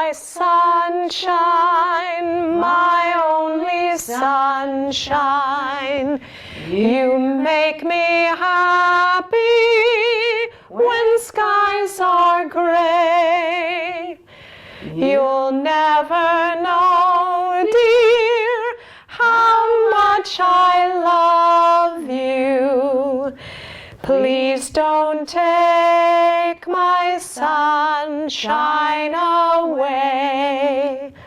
my sunshine, my only sunshine. You make me happy when skies are gray. You'll never know, dear, how much I love you. Please don't take my sunshine away.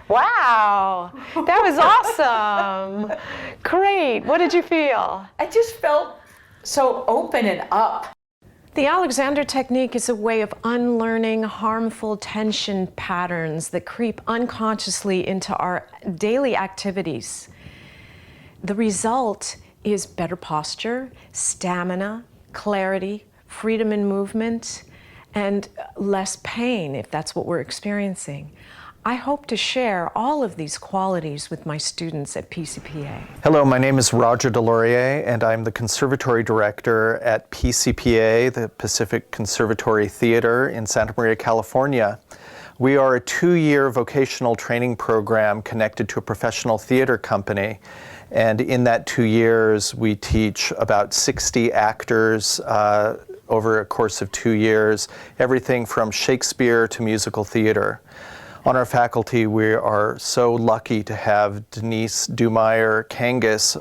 Wow, that was awesome. Great. What did you feel? I just felt so open and up. The Alexander technique is a way of unlearning harmful tension patterns that creep unconsciously into our daily activities. The result is better posture, stamina, clarity, freedom in movement, and less pain if that's what we're experiencing. I hope to share all of these qualities with my students at PCPA. Hello, my name is Roger Delorier, and I'm the Conservatory Director at PCPA, the Pacific Conservatory Theater in Santa Maria, California. We are a 2-year vocational training program connected to a professional theater company. And in that 2 years, we teach about 60 actors over a course of 2 years, everything from Shakespeare to musical theater. On our faculty, we are so lucky to have Denise, Dumeyer, Kangas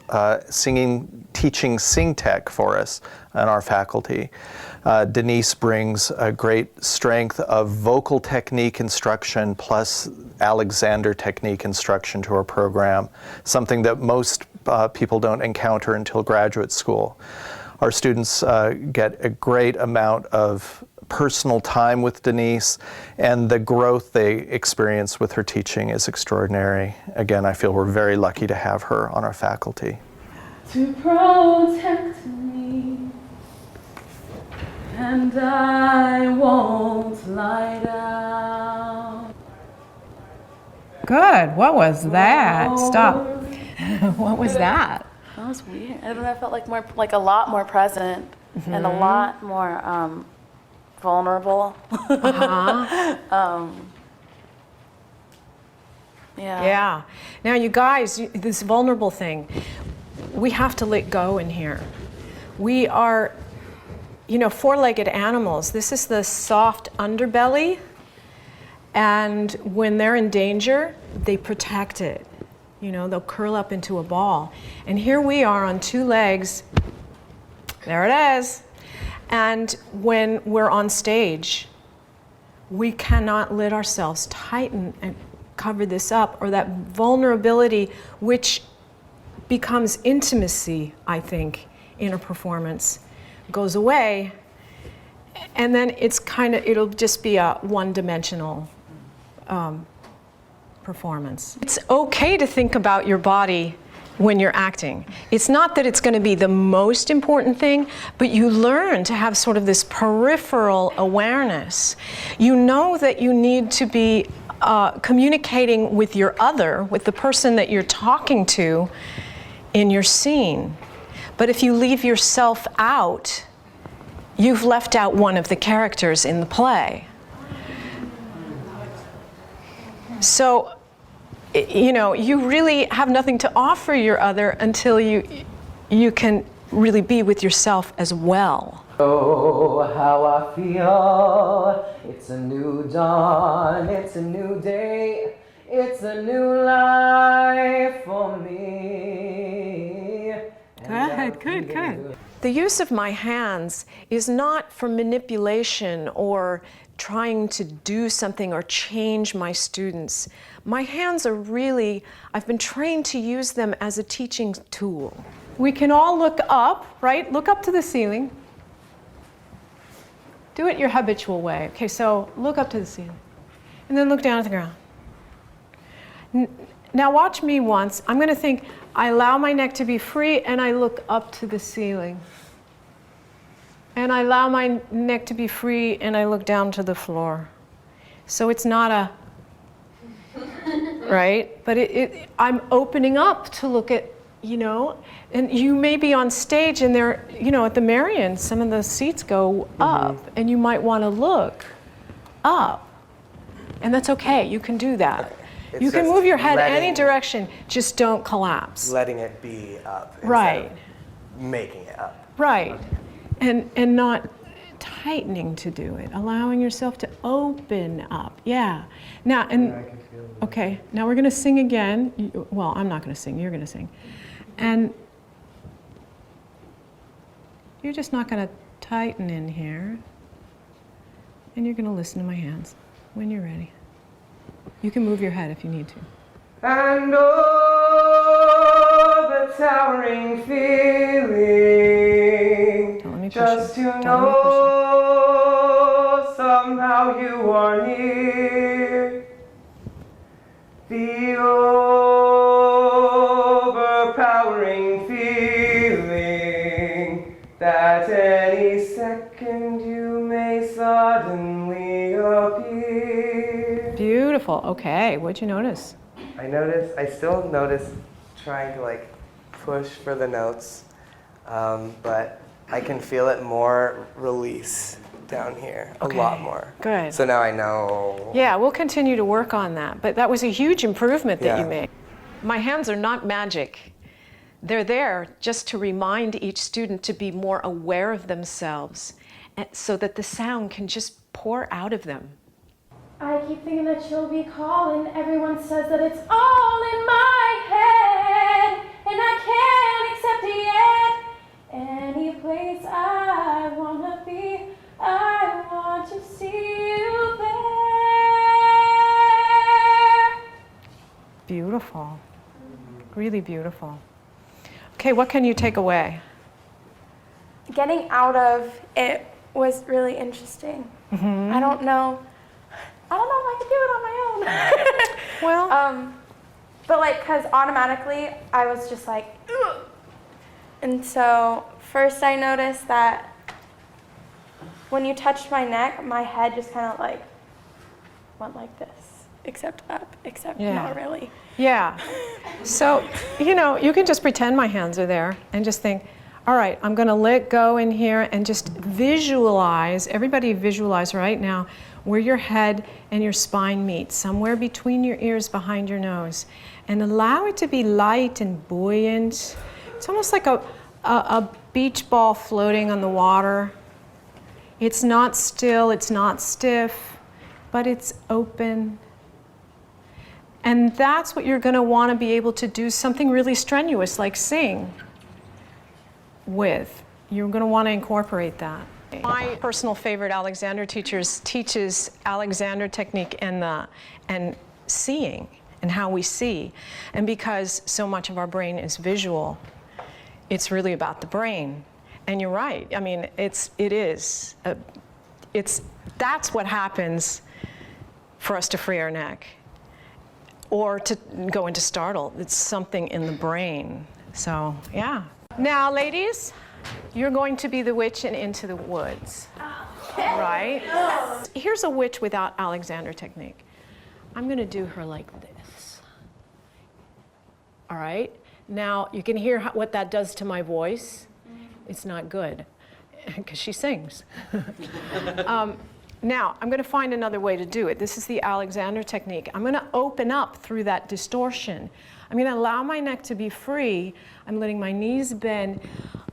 teaching Sing Tech for us on our faculty. Denise brings a great strength of vocal technique instruction plus Alexander technique instruction to our program, something that most people don't encounter until graduate school. Our students get a great amount of personal time with Denise, and the growth they experience with her teaching is extraordinary. Again, I feel we're very lucky to have her on our faculty. To protect me, and I won't lie down. Good. What was that? Stop. What was that? That was weird. I don't know. I felt like a lot more present and a lot more vulnerable. Yeah. Now, you guys, this vulnerable thing, we have to let go in here. We are, four-legged animals. This is the soft underbelly, and when they're in danger, they protect it. They'll curl up into a ball. And here we are on 2 legs. There it is. And when we're on stage, we cannot let ourselves tighten and cover this up, or that vulnerability, which becomes intimacy, I think, in a performance, goes away. And then it'll just be a one-dimensional performance. It's okay to think about your body when you're acting. It's not that it's going to be the most important thing, but you learn to have sort of this peripheral awareness. You know that you need to be communicating with with the person that you're talking to in your scene. But if you leave yourself out, you've left out one of the characters in the play. So, you really have nothing to offer your other until you can really be with yourself as well. Oh, how I feel. It's a new dawn, it's a new day, it's a new life for me. Good. The use of my hands is not for manipulation or trying to do something or change my students. My hands are really, I've been trained to use them as a teaching tool. We can all look up, right? Look up to the ceiling. Do it your habitual way. Okay, so look up to the ceiling. And then look down at the ground. Now watch me once. I'm going to think, I allow my neck to be free, and I look up to the ceiling. And I allow my neck to be free, and I look down to the floor. So it's not a, right? But I'm opening up to look at, and you may be on stage, and there, at the Marion, some of the seats go up, and you might want to look up. And that's okay, you can do that. It's You can just move your head any letting- direction, just don't collapse. Letting it be up instead Right. of making it up. Right. And not tightening to do it, allowing yourself to open up. Yeah. Now, okay, now we're going to sing again. Well, I'm not going to sing, you're going to sing. And you're just not going to tighten in here. And you're going to listen to my hands when you're ready. You can move your head if you need to. And oh, the towering feeling, Don't let me push just it. to Don't know somehow you are near. The overpowering feeling that any second you may suddenly appear. Beautiful. Okay, what'd you notice? I still notice trying to like push for the notes, but I can feel it more release down here, a lot more. Good. So now I know. Yeah, we'll continue to work on that. But that was a huge improvement that you Yeah. made. My hands are not magic. They're there just to remind each student to be more aware of themselves so that the sound can just pour out of them. I keep thinking that she'll be calling. Everyone says that it's all in my head, and I can't accept it yet. Any place I wanna be, I want to see you there. Beautiful. Really beautiful. Okay, what can you take away? Getting out of it was really interesting. I don't know if I could do it on my own. Well, But like, cause automatically I was just like, ugh. And so first I noticed that when you touched my neck, my head just kind of like went like this, except up, except Yeah. not really. yeah. So, you can just pretend my hands are there and just think, all right, I'm going to let go in here and just visualize, everybody visualize right now where your head and your spine meet, somewhere between your ears, behind your nose. And allow it to be light and buoyant. It's almost like a beach ball floating on the water. It's not still, it's not stiff, but it's open. And that's what you're going to want to be able to do something really strenuous like sing with. You're going to want to incorporate that. My personal favorite Alexander teaches Alexander technique and seeing and how we see. And because so much of our brain is visual, it's really about the brain. And you're right. I mean, that's what happens for us to free our neck or to go into startle. It's something in the brain. So, yeah. Now, ladies, you're going to be the witch and into the woods, right? Here's a witch without Alexander technique. I'm going to do her like this. All right? Now, you can hear what that does to my voice. It's not good, because she sings. Now, I'm going to find another way to do it. This is the Alexander technique. I'm going to open up through that distortion. I'm going to allow my neck to be free. I'm letting my knees bend.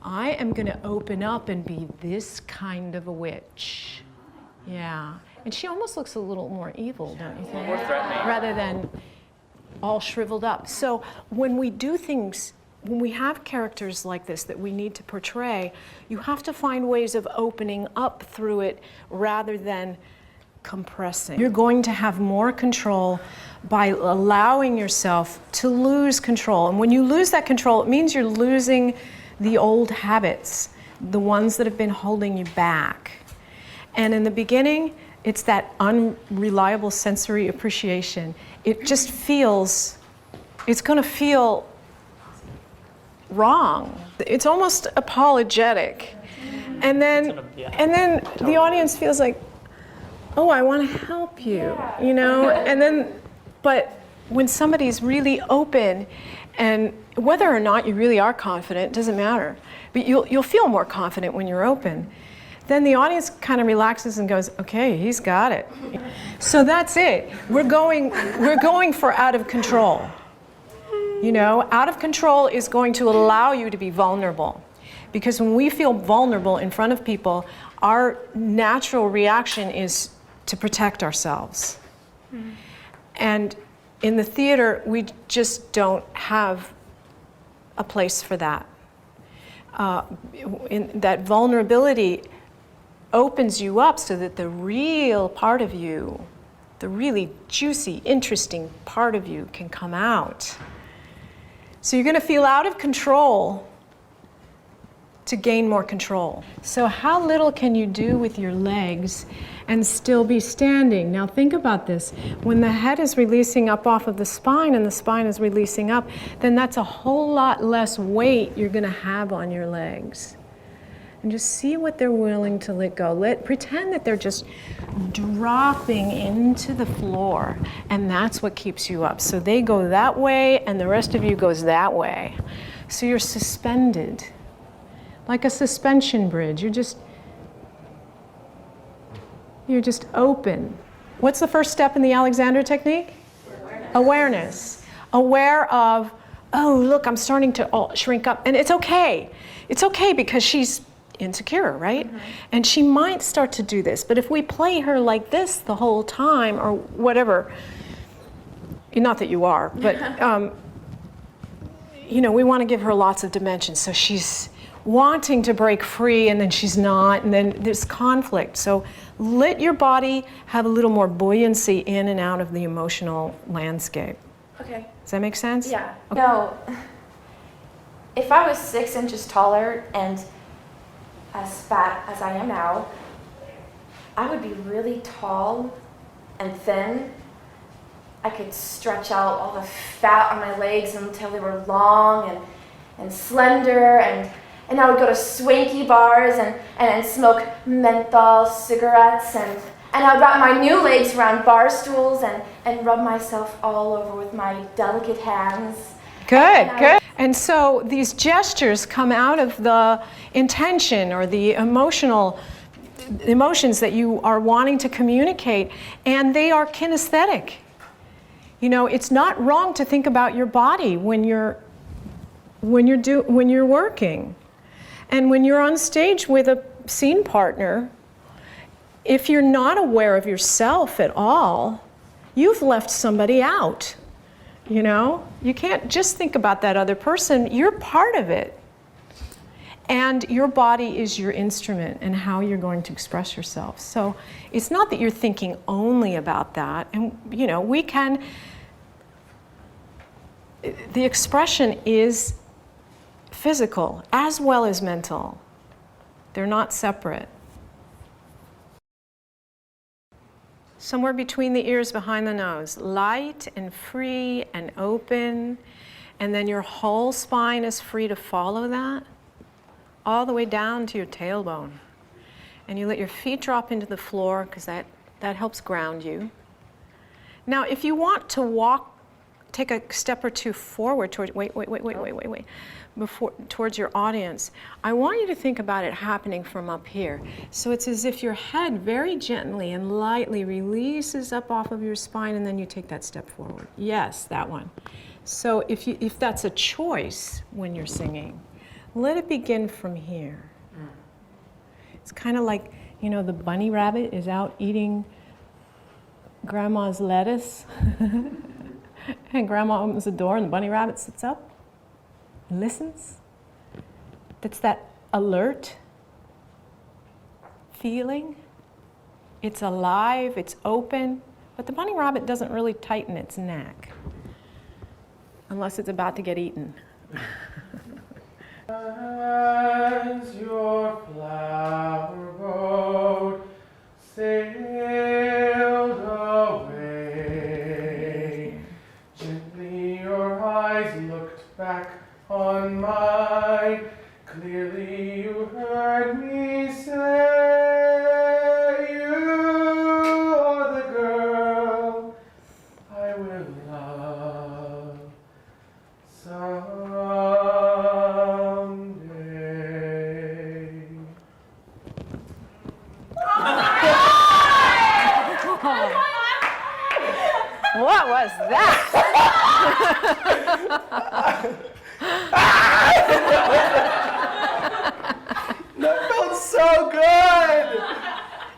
I am going to open up and be this kind of a witch. Yeah. And she almost looks a little more evil, don't you think? More threatening. Rather than all shriveled up. So when we do things, when we have characters like this that we need to portray, you have to find ways of opening up through it rather than compressing. You're going to have more control by allowing yourself to lose control. And when you lose that control, it means you're losing the old habits, the ones that have been holding you back. And in the beginning, it's that unreliable sensory appreciation. It just feels, it's going to feel wrong. It's almost apologetic. And then the audience feels like, oh, I want to help you, And then, but when somebody's really open, and whether or not you really are confident, doesn't matter. But you'll feel more confident when you're open. then the audience kind of relaxes and goes, okay, he's got it. So that's it. We're going for out of control. You know, out of control is going to allow you to be vulnerable. Because when we feel vulnerable in front of people, our natural reaction is to protect ourselves. And in the theater, we just don't have a place for that. That vulnerability opens you up so that the real part of you, the really juicy, interesting part of you can come out. So you're going to feel out of control to gain more control. So how little can you do with your legs and still be standing? Now think about this. When the head is releasing up off of the spine and the spine is releasing up, then that's a whole lot less weight you're going to have on your legs. And just see what they're willing to let go. Pretend that they're just dropping into the floor, and that's what keeps you up. So they go that way and the rest of you goes that way. So you're suspended. Like a suspension bridge. You're just open. What's the first step in the Alexander technique? Awareness. Aware of, oh, look, I'm starting to shrink up. And it's okay. It's okay because she's insecure, right? And she might start to do this. But if we play her like this the whole time or whatever, not that you are, but you know, we want to give her lots of dimensions. So she's wanting to break free and then she's not, and then there's conflict. So let your body have a little more buoyancy in and out of the emotional landscape. Okay. Does that make sense? Yeah. Okay. No, if I was 6 inches taller and as fat as I am now, I would be really tall and thin. I could stretch out all the fat on my legs until they were long and slender, and I would go to swanky bars and smoke menthol cigarettes, and I would wrap my new legs around bar stools and rub myself all over with my delicate hands. Good, good. And so these gestures come out of the intention or the emotions that you are wanting to communicate, and they are kinesthetic. You know, it's not wrong to think about your body when you're working. And when you're on stage with a scene partner, if you're not aware of yourself at all, you've left somebody out. You know, you can't just think about that other person. You're part of it. And your body is your instrument and how you're going to express yourself. So it's not that you're thinking only about that. And, you know, the expression is physical as well as mental. They're not separate. Somewhere between the ears, behind the nose. Light and free and open. And then your whole spine is free to follow that. All the way down to your tailbone. And you let your feet drop into the floor because that helps ground you. Now, if you want to walk, take a step or two forward towards, towards your audience, I want you to think about it happening from up here. So it's as if your head very gently and lightly releases up off of your spine, and then you take that step forward. Yes, that one. So if that's a choice when you're singing, let it begin from here. It's kind of like, you know, the bunny rabbit is out eating grandma's lettuce. And grandma opens the door and the bunny rabbit sits up and listens. That's that alert feeling. It's alive, it's open, but the bunny rabbit doesn't really tighten its neck unless it's about to get eaten. As your flower boat sailed away, gently your eyes looked back on mine. Clearly you heard me say, you are the girl I will love someday.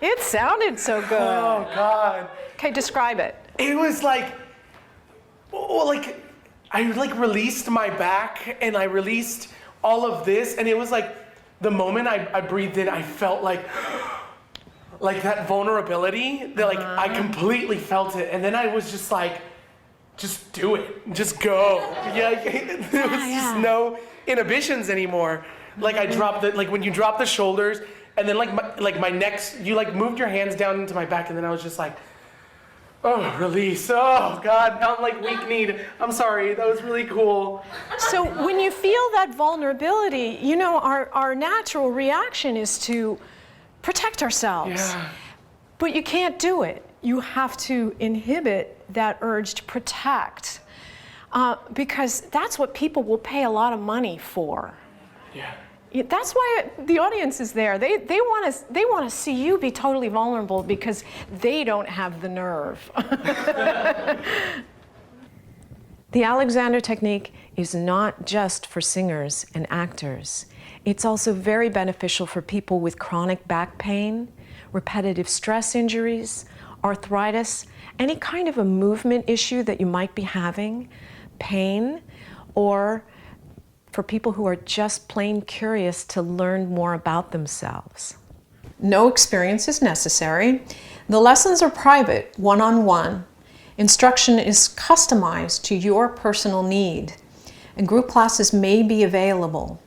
It sounded so good. Oh God. Okay, describe it. It was like, I released my back and I released all of this, and it was like the moment I breathed in, I felt like that vulnerability. That like I completely felt it, and then I was just like, just do it, just go. Yeah, there was just no inhibitions anymore. Like I dropped when you drop the shoulders, and then my neck, you like moved your hands down into my back, and then I was just like, oh, release. Oh, God, now I'm like weak-kneed. I'm sorry, that was really cool. So when you feel that vulnerability, you know, our natural reaction is to protect ourselves. Yeah. But you can't do it. You have to inhibit that urge to protect, because that's what people will pay a lot of money for. Yeah. That's why the audience is there. They want to see you be totally vulnerable because they don't have the nerve. The Alexander technique is not just for singers and actors. It's also very beneficial for people with chronic back pain, repetitive stress injuries, arthritis, any kind of a movement issue that you might be having, pain, or for people who are just plain curious to learn more about themselves. No experience is necessary. The lessons are private, one-on-one. Instruction is customized to your personal need, and group classes may be available.